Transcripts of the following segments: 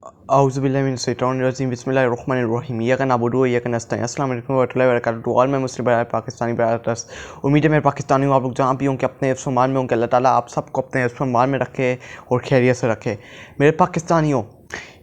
Auzubillahiminash-shaytanir-rajim. Bismillahir-Rahmanir-Rahim. Iyyaka na'budu wa iyyaka nasta'in. अस्सलाम वालेकुम warahmatullahi wabarakatuh. All मैं मुस्लिम भाई पाकिस्तानी ब्रदर्स, उम्मीद है मेरे पाकिस्तानी हो आप लोग जहाँ भी होंगे अपने हिफ्ज़-ओ-मान में होंगे। अल्लाह ताला आप सबको अपने हिफ्ज़-ओ-मान में रखे और खैरियत से रखे। मेरे पाकिस्तानियों,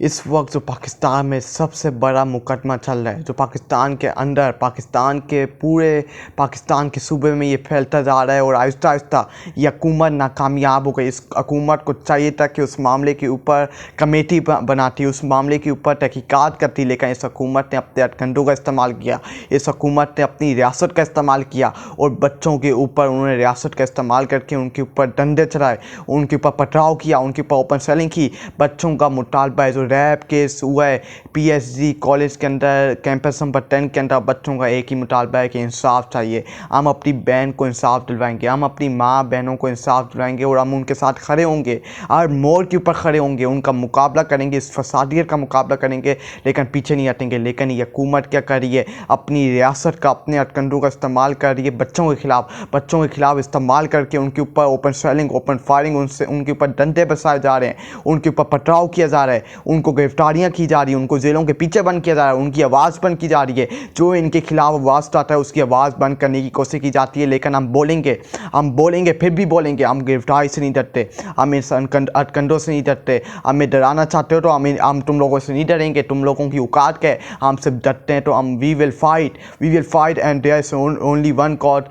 इस वक्त जो पाकिस्तान में सबसे बड़ा मुकदमा चल रहा है, जो पाकिस्तान के अंदर, पाकिस्तान के पूरे पाकिस्तान के सूबे में ये फैलता जा रहा है और आहिस्ता आहिस्ता ये हुकूमत नाकामयाब हो गई। इस हुकूमत को चाहिए था कि उस मामले के ऊपर कमेटी बनाती, उस मामले के ऊपर तहकीकात करती, लेकिन इस हुकूमत ने अपने हथकंडों का इस्तेमाल किया। इस हुकूमत ने अपनी रियासत का इस्तेमाल किया और बच्चों के ऊपर उन्होंने रियासत का इस्तेमाल करके उनके ऊपर डंडे चढ़ाए, उनके ऊपर पथराव किया, उनके ऊपर ओपन सेलिंग की। बच्चों का मुतालबा है, जो रैप केस हुआ है PSG कॉलेज के अंदर, कैंपस नंबर 10 के अंदर, बच्चों का एक ही मुतालबा है कि इंसाफ चाहिए। हम अपनी बहन को इंसाफ दिलवाएंगे, हम अपनी माँ बहनों को इंसाफ दिलवाएंगे और हम उनके साथ खड़े होंगे और मोड़ के ऊपर खड़े होंगे, उनका मुकाबला करेंगे, इस फसादियत का मुकाबला करेंगे, लेकिन पीछे नहीं हटेंगे। लेकिन ये हुकूमत क्या कर रही है? अपनी रियासत का, अपने हथकंडों का इस्तेमाल कर रही है बच्चों के खिलाफ इस्तेमाल करके उनके ऊपर ओपन सेलिंग, ओपन फायरिंग, उनके ऊपर डंडे बरसाए जा रहे हैं, उनके ऊपर पथराव किया जा रहा है, उनको गिरफ्तारियां की जा रही हैं, उनको जेलों के पीछे बंद किया जा रहा है, उनकी आवाज़ बंद की जा रही है। जो इनके खिलाफ आवाज़ उठाता है उसकी आवाज़ बंद करने की कोशिश की जाती है। लेकिन हम बोलेंगे, फिर भी बोलेंगे। हम गिरफ्तारी से नहीं डरते, हम इस हथकंडों से नहीं डरते। हमें डराना चाहते हो तो हम तुम लोगों से नहीं डरेंगे, तुम लोगों की औकात क्या है? हम सिर्फ डरते हैं तो हम we will fight and there is only one God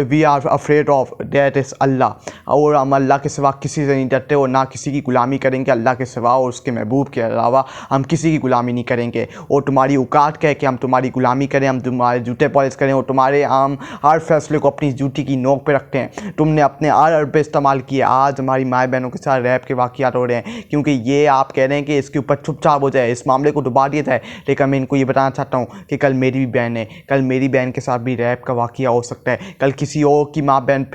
we are afraid of, that is Allah. और हम अल्लाह के सिवा किसी से नहीं डरते और ना किसी की गुलामी करेंगे अल्लाह के सिवा और उसके महबूब के अलावा हम किसी की गुलामी नहीं करेंगे। और तुम्हारी औकात क्या है कि हम तुम्हारी गुलामी करें, हम तुम्हारे जूते पॉलिश करें और तुम्हारे हम हर फैसले को अपनी जूती की नोक पे रखते हैं। तुमने अपने हर अरबे इस्तेमाल किए, आज हमारी माए बहनों के साथ रैप के वाक़यात हो रहे हैं, क्योंकि ये आप कह रहे हैं कि इसके ऊपर चुपचाप हो जाए, इस मामले को डुबा दिया जाए। लेकिन मैं इनको ये बताना चाहता हूँ कि कल मेरी भी बहन है, कल मेरी बहन के साथ भी रैप का वाक़या हो सकता है, कल किसी और की माँ बहन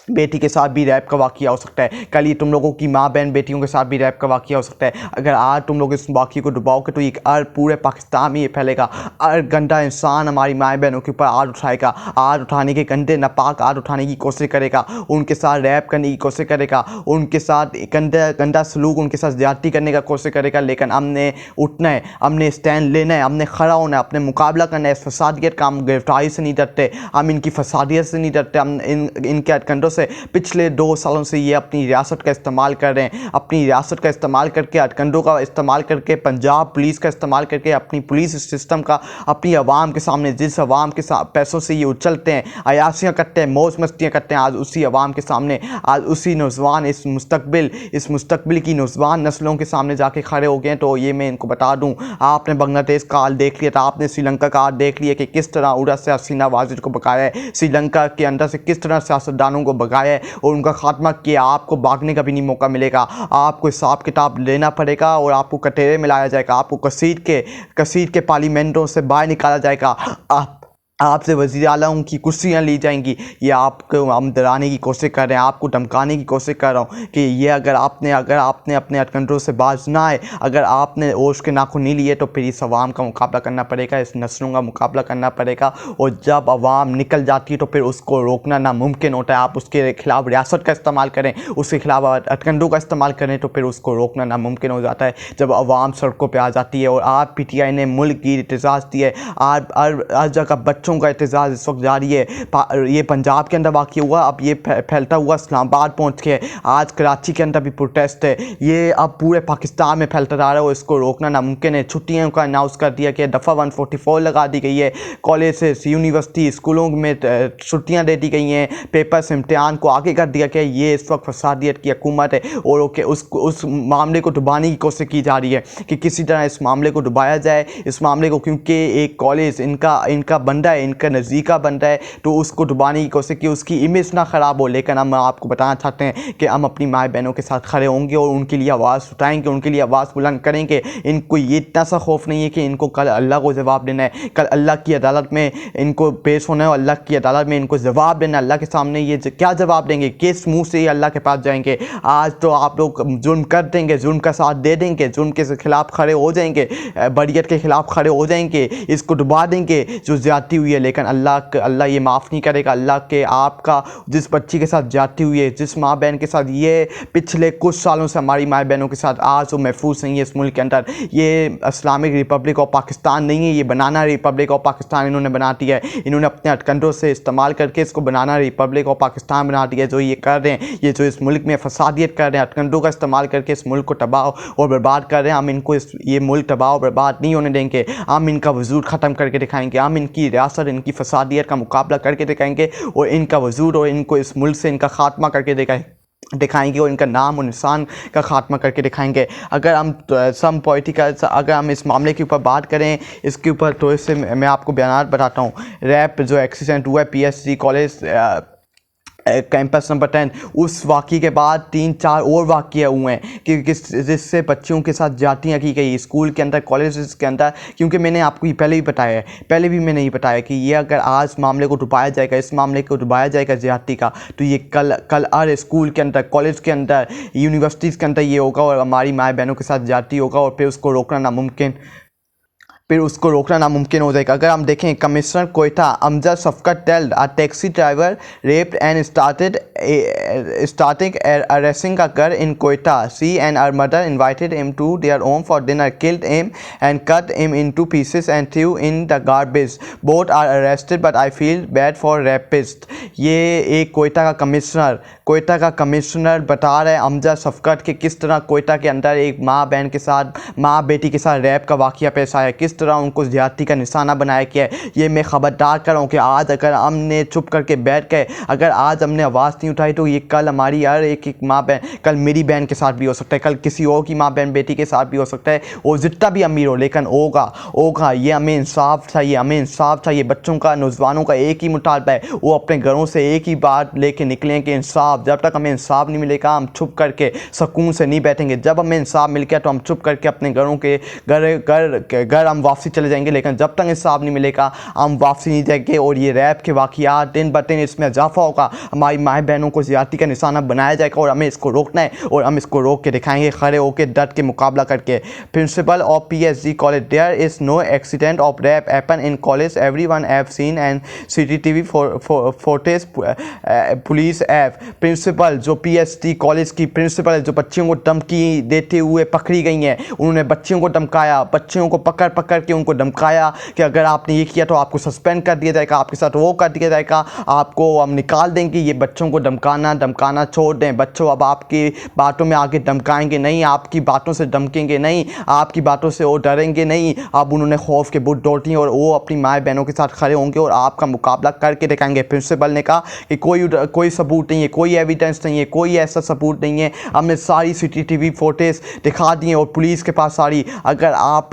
बेटी के साथ भी रैप का वाक़या हो सकता है, कल ये तुम लोगों की माँ बहन बेटियों के साथ भी रैप का वाक़या हो सकता है। अगर आज तुम लोग इस वाक़ये को डुबाओगे तो ये पूरे पाकिस्तान में ये फैलेगा। हर गंदा इंसान हमारी माँ बहनों के ऊपर आग उठाएगा, आग उठाने के गंदे नापाक आग उठाने की कोशिश करेगा, उनके साथ रैप करने की कोशिश करेगा, उनके साथ गंदा सलूक, उनके साथ ज़्यादती करने का कोशिश करेगा। लेकिन हमने उठना है, हमने स्टैंड लेना है, हमने खड़ा होना है, अपने मुकाबला करना है। इस फसादियत का हम गिरफ्तारी से नहीं डरते, हम इनकी फसादियत से नहीं डरते, हम इनके हथकंडों से पिछले 2 सालों से ये अपनी रियासत का इस्तेमाल कर रहे हैं, अपनी रियासत का इस्तेमाल करके, हथकंडों का इस्तेमाल करके, पंजाब पुलिस का इस्तेमाल करके, अपनी पुलिस सिस्टम का अपनी आवाम के सामने, जिस आवाम के पैसों से ये उछलते हैं, अयाशियाँ करते हैं, मौज मस्तियाँ करते हैं, आज उसी आवाम के सामने, आज उसी नौजवान, इस मुस्तकबिल की नौजवान नस्लों के सामने जाके खड़े हो गए। तो ये मैं इनको बता दूँ, आपने बांग्लादेश का हाल देख लिया था, आपने श्रीलंका का हाल देख लिया कि किस तरह उड़ा से हसीना वाजिद को भगाया है, श्रीलंका के अंदर से किस तरह सियासतदानों को भगाया है और उनका खात्मा किया। आपको भागने का भी नहीं मौका मिलेगा, आपको हिसाब किताब लेना पड़ेगा और आपको कटोरे में लाया जाएगा, आपको कसीर के पार्लियामेंटों से बाहर निकाला जाएगा, आपसे वज़ीर आलम की कुर्सियाँ ली जाएंगी। ये आपको हम डराने की कोशिश कर रहे हैं, आपको धमकाने की कोशिश कर रहा हूँ कि ये अगर आपने अपने हथकंडों से बाज ना आए, अगर आपने होश के नाखून नहीं लिए तो फिर इस अवाम का मुकाबला करना पड़ेगा, इस नस्लों का मुकाबला करना पड़ेगा। और जब अवाम निकल जाती है तो फिर उसको रोकना नामुमकिन होता है। आप उसके खिलाफ रियासत का इस्तेमाल करें, उसके खिलाफ हथकंडों का इस्तेमाल करें तो फिर उसको रोकना नामुमकिन हो जाता है जब अवाम सड़कों पर आ जाती है। और आप PTI ने मुल्क की एहतजाज दी है, हर जगह बच्चों का एहतजाज इस वक्त जारी है। ये पंजाब के अंदर वाक़या हुआ, अब ये फैलता हुआ इस्लामाबाद पहुंच के, आज कराची के अंदर भी प्रोटेस्ट है, ये अब पूरे पाकिस्तान में फैलता जा रहा है और इसको रोकना नामुमकिन है। छुट्टियों का अनाउंस कर दिया कि दफ़ा 144 लगा दी गई है, कॉलेज यूनिवर्सिटी स्कूलों में छुट्टियां दे दी गई हैं, पेपर्स इम्तिहान को आगे कर दिया गया। ये इस वक्त फसादियत की हुकूमत है और उस मामले को डुबाने की कोशिश की जा रही है कि किसी तरह इस मामले को डुबाया जाए, इस मामले को, क्योंकि एक कॉलेज इनका बंदा है, इनका नज़दीका बंदा है, तो उसको डुबाने की कोशिश की, उसकी इमेज ना ख़राब हो। लेकिन हम आपको बताना चाहते हैं कि हम अपनी माँ बहनों के साथ खड़े होंगे और उनके लिए आवाज़ उठाएंगे, उनके लिए आवाज़ बुलंद करेंगे। इनको ये इतना सा खौफ नहीं है कि इनको कल अल्लाह को जवाब देना है, कल अल्लाह की अदालत में इनको पेश होना है, अल्लाह की अदालत में इनको जवाब देना है। अल्लाह के सामने ये क्या जवाब देंगे, किस मुँह से ये अल्लाह के पास जाएंगे? आज तो आप लोग जुल्म कर देंगे, जुल्म का साथ दे देंगे, जुल्म के खिलाफ खड़े हो जाएंगे, बरियत के खिलाफ खड़े हो जाएंगे, इसको डुबा देंगे। जो ज़्यादती हुई है, लेकिन अल्लाह ये माफ़ नहीं करेगा। अल्लाह के आपका जिस बच्ची के साथ जाती हुई है, जिस माँ बहन के साथ ये पिछले कुछ सालों से हमारी माँ बहनों के साथ आज वो महफूज नहीं है इस मुल्क के अंदर। ये इस्लामिक रिपब्लिक ऑफ पाकिस्तान नहीं है, ये बनाना रिपब्लिक ऑफ पाकिस्तान इन्होंने बना दिया है। इन्होंने अपने हथकंडों से इस्तेमाल करके इसको बनाना रिपब्लिक ऑफ पाकिस्तान बना दिया है। जो ये कर रहे हैं, ये जो इस मुल्क में फसादियत कर रहे हैं, हथकंडों का इस्तेमाल करके इस मुल्क को तबाह और बर्बाद कर रहे हैं, हम इनको ये मुल्क तबाह और बर्बाद नहीं होने देंगे। हम इनका वजूद ख़त्म करके दिखाएंगे, हम इनकी रियासत, इनकी फसादियत का मुकाबला करके दिखाएंगे और इनका वजूद और इनको इस मुल्क से इनका खात्मा करके दिखाएंगे और इनका नाम और निशान का खात्मा करके दिखाएंगे। अगर हम सम पॉलिटिकल, अगर हम इस मामले के ऊपर बात करें, इसके ऊपर तो इससे मैं आपको बयान बताता हूँ। रैप जो एक्सीडेंट हुआ है PSG कॉलेज कैंपस नंबर 10, उस वाक़े के बाद 3-4 और वाक़े हुए हैं कि जिससे बच्चियों के साथ जातियाँ की गई स्कूल के अंदर, कॉलेजेस के अंदर। क्योंकि मैंने आपको ये पहले भी मैंने ये बताया कि ये अगर आज मामले को डुबाया जाएगा, इस मामले को डुबाया जाएगा ज्यादती का, तो ये कल हर स्कूल के अंदर, कॉलेज के अंदर, यूनिवर्सिटीज़ के अंदर ये होगा और हमारी माँ बहनों के साथ जाती होगा और फिर उसको रोकना नामुमकिन हो जाएगा। अगर हम देखें, commissioner Quetta Amjad Shafqat tailed a taxi driver raped and starting arresting a girl in Quetta. She and her mother invited him to their home for dinner, killed him and cut him into pieces and threw in the garbage. Both are arrested, but I feel bad for rapists. ये एक कोयटा का commissioner बता रहे हैं अमजद शफकत कि किस तरह कोयटा के अंदर एक माँ बेटी के साथ रैप का वाक़या पेश आया, किस तरह उनको ज़्यादती का निशाना बनाया गया है। ये मैं ख़बरदार कर रहा हूँ कि आज अगर हमने चुप करके बैठ गए, अगर आज हमने आवाज़ नहीं उठाई, तो ये कल हमारी हर एक माँ बहन, कल मेरी बहन के साथ भी हो सकता है, कल किसी और की माँ बहन बेटी के साथ भी हो सकता है। वो जितना भी अमीर हो, लेकिन होगा। ये हमें इंसाफ चाहिए। बच्चों का, नौजवानों का एक ही मुतालबा है, वो अपने घरों से एक ही बात लेके निकलें कि इंसाफ। जब तक हमें इंसाफ नहीं मिलेगा, हम चुप करके सुकून से नहीं बैठेंगे। जब हमें इंसाफ मिल गया तो हम चुप करके अपने घरों के घर हम वापसी चले जाएंगे, लेकिन जब तक इंसाफ नहीं मिलेगा हम वापसी नहीं जाएंगे। और ये रैप के वाक़यात दिन ब दिन इसमें इजाफा होगा, हमारी माँ बहनों को ज़्यादती का निशाना बनाया जाएगा और हमें इसको रोकना है और हम इसको रोक के दिखाएंगे, खड़े होकर डट के मुकाबला करके। Principal of PSG college, there is no accident of rape happen in college, everyone have seen and CCTV footage, police app. Principal जो PSG कॉलेज की प्रिंसिपल है, जो बच्चियों को धमकी देते हुए पकड़ी गई हैं, उन्होंने बच्चियों को धमकाया, बच्चियों को पकड़ के उनको धमकाया कि अगर आपने ये किया तो आपको सस्पेंड कर दिया जाएगा, आपके साथ वो कर दिया जाएगा, आपको हम निकाल देंगे। ये बच्चों को धमकाना छोड़ दें। बच्चों अब आपकी बातों में आगे धमकाएंगे नहीं, आपकी बातों से धमकेंगे नहीं, आपकी बातों से वो डरेंगे नहीं। अब उन्होंने खौफ के बुत दौड़ दिए और वो अपनी माँ बहनों के साथ खड़े होंगे और आपका मुकाबला करके दिखाएंगे। प्रिंसिपल ने कहा कि कोई सबूत नहीं है, कोई एविडेंस नहीं है, कोई ऐसा सबूत नहीं है, हमने सारी CCTV फुटेज दिखा दिए और पुलिस के पास सारी। अगर आप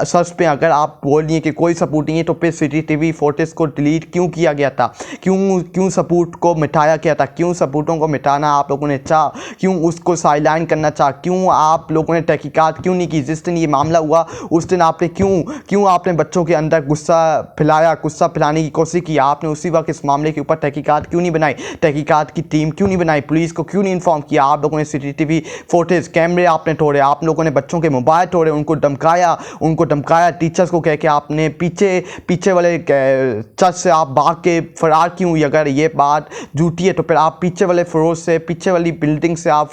सच पे अगर आप बोल रही हैं कि कोई सबूत नहीं है, तो फिर CCTV फुटेज को डिलीट क्यों किया गया था? क्यों सबूत को मिटाया गया था? क्यों सबूतों को मिटाना आप लोगों ने चाहा? क्यों उसको साइलाइन करना चाहा? क्यों आप लोगों ने तहकीकात क्यों नहीं की? जिस दिन ये मामला हुआ उस दिन आपने क्यों आपने बच्चों के अंदर गुस्सा फैलाने की कोशिश की? आपने उसी वक्त इस मामले के ऊपर तहकीकात क्यों नहीं बनाई? तहकीकात की टीम क्यों नहीं बनाई? पुलिस को क्यों नहीं इन्फॉर्म किया? आप लोगों ने CCTV फुटेज, कैमरे आपने तोड़े, आप लोगों ने बच्चों के मोबाइल तोड़े, उनको धमकाया टीचर्स को कह के आपने पीछे वाले चर्च से आप भाग के फरार क्यों हुई? अगर ये बात झूठी है तो फिर आप पीछे वाले फ्लोर से, पीछे वाली बिल्डिंग से आप